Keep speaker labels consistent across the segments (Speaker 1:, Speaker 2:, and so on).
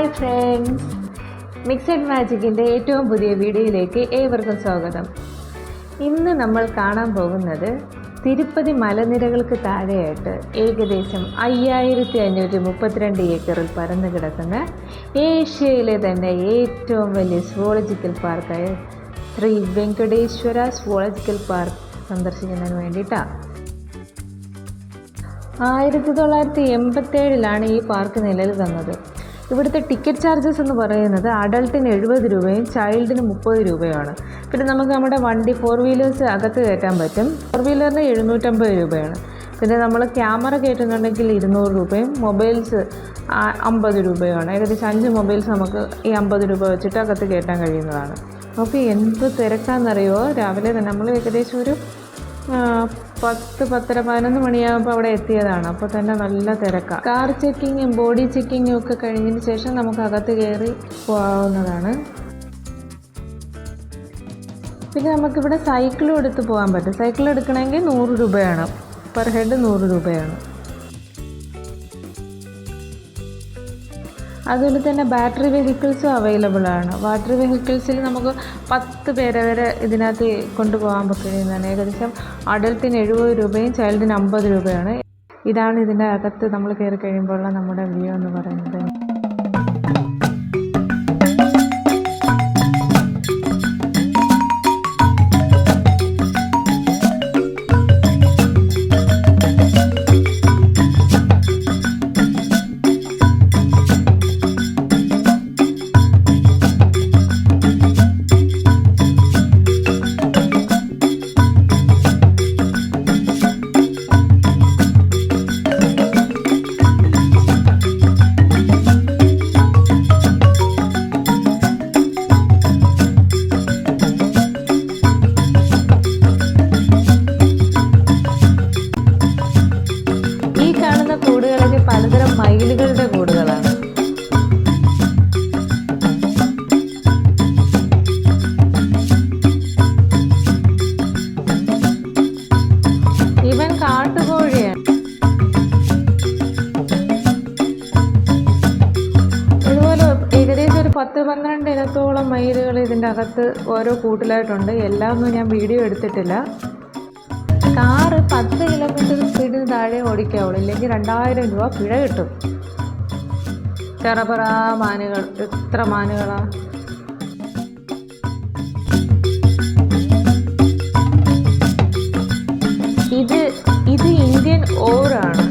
Speaker 1: Hi friends, mixed മാജിക്കിൻ്റെ ഏറ്റവും പുതിയ വീഡിയോയിലേക്ക് ഏവർക്കും സ്വാഗതം. ഇന്ന് നമ്മൾ കാണാൻ പോകുന്നത് തിരുപ്പതി മലനിരകൾക്ക് താഴെയായിട്ട് ഏകദേശം 5532 ഏക്കറിൽ പരന്നു കിടക്കുന്ന ഏഷ്യയിലെ തന്നെ ഏറ്റവും വലിയ സുവോളജിക്കൽ പാർക്കായ ശ്രീ വെങ്കടേശ്വര സുവോളജിക്കൽ പാർക്ക് സന്ദർശിക്കുന്നതിന് വേണ്ടിയിട്ടാണ്. 1987 ഈ പാർക്ക് നിലവിൽ വന്നത്. ഇവിടുത്തെ ടിക്കറ്റ് ചാർജസ് എന്ന് പറയുന്നത് അഡൾട്ടിന് 70 രൂപയും ചൈൽഡിന് 30 രൂപയുമാണ്. പിന്നെ നമുക്ക് നമ്മുടെ വണ്ടി 4 വീലേഴ്സ് അകത്ത് കയറ്റാൻ പറ്റും. 4 വീലറിന് 750 രൂപയാണ്. പിന്നെ നമ്മൾ ക്യാമറ കയറ്റുന്നുണ്ടെങ്കിൽ 200 രൂപയും മൊബൈൽസ് 50 രൂപയുമാണ്. ഏകദേശം 5 മൊബൈൽസ് നമുക്ക് ഈ 50 രൂപ വെച്ചിട്ട് അകത്ത് കയറ്റാൻ കഴിയുന്നതാണ്. നമുക്ക് എന്ത് തിരക്കാണെന്നറിയുമോ, രാവിലെ തന്നെ നമ്മൾ ഏകദേശം ഒരു 10-11 മണിയാകുമ്പോൾ അവിടെ എത്തിയതാണ്. അപ്പോൾ തന്നെ നല്ല തിരക്കാണ്. കാർ ചെക്കിങ്ങും ബോഡി ചെക്കിങ്ങും ഒക്കെ കഴിഞ്ഞതിന് ശേഷം നമുക്ക് അകത്ത് കയറി പോകാവുന്നതാണ്. പിന്നെ നമുക്കിവിടെ സൈക്കിളും എടുത്ത് പോകാൻ പറ്റും. സൈക്കിൾ എടുക്കണമെങ്കിൽ 100 രൂപയാണ്, പെർ ഹെഡ് 100 രൂപയാണ്. അതുപോലെ തന്നെ ബാറ്ററി വെഹിക്കിൾസും അവൈലബിൾ ആണ്. ബാറ്ററി വെഹിക്കിൾസിൽ നമുക്ക് 10 പേരെ വരെ ഇതിനകത്ത് കൊണ്ടുപോകാൻ പറ്റുന്നതാണ്. ഏകദേശം അഡൽട്ടിന് 70 രൂപയും ചൈൽഡിന് 50 രൂപയാണ്. ഇതാണ് ഇതിൻ്റെ അകത്ത് നമ്മൾ കയറി കഴിയുമ്പോഴുള്ള നമ്മുടെ വ്യൂ എന്ന് പറയുന്നത്. കൂടുകളൊക്കെ പലതരം മയിലുകളുടെ കൂടുകളാണ്. ഇവൻ കാട്ടുകോഴിയാണ്. ഇതുപോലെ ഏകദേശം ഒരു 10-12 ഇനത്തോളം മയിലുകൾ ഇതിൻ്റെ അകത്ത് ഓരോ കൂട്ടിലായിട്ടുണ്ട്. എല്ലാം ഒന്നും ഞാൻ വീഡിയോ എടുത്തിട്ടില്ല. കാറ് 10 കിലോമീറ്റർ സ്പീഡിന് താഴെ ഓടിക്കാവുള്ളൂ, ഇല്ലെങ്കിൽ 2000 രൂപ പിഴ കിട്ടും. ചെറപറ മാനുകൾ, എത്ര മാനുകളാ! ഇത് ഇന്ത്യൻ ഓറാണ്.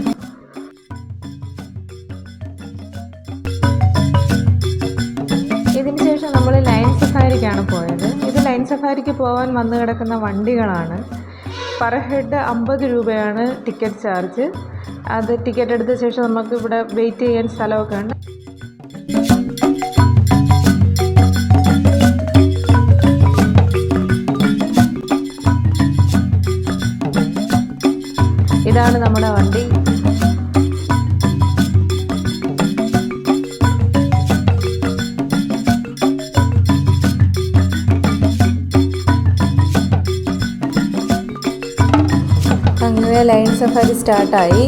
Speaker 1: ഇതിന് ശേഷം നമ്മൾ ലൈൻ സഫാരിക്കാണ് പോയത്. ഇത് ലൈൻ സഫാരിക്ക് പോകാൻ വന്നു കിടക്കുന്ന വണ്ടികളാണ്. പെർ ഹെഡ് 50 രൂപയാണ് ടിക്കറ്റ് ചാർജ്. അത് ടിക്കറ്റ് എടുത്ത ശേഷം നമുക്ക് ഇവിടെ വെയിറ്റ് ചെയ്യാൻ സ്ഥലമൊക്കെ ഉണ്ട്. ഇതാണ് നമ്മുടെ വണ്ടി. അങ്ങനെ ലൈൻ സഫാരി സ്റ്റാർട്ടായി.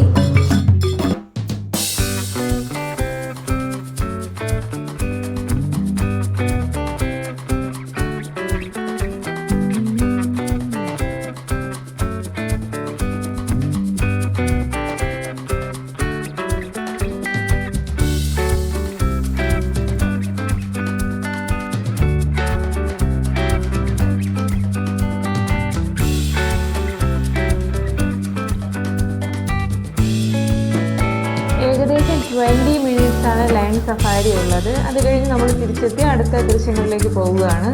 Speaker 1: ഏകദേശം 20 മിനിറ്റ്സാണ് ലൈൻ സഫാരി ഉള്ളത്. അത് കഴിഞ്ഞ് നമ്മൾ തിരിച്ചെത്തി അടുത്ത ദൃശ്യങ്ങളിലേക്ക് പോവുകയാണ്.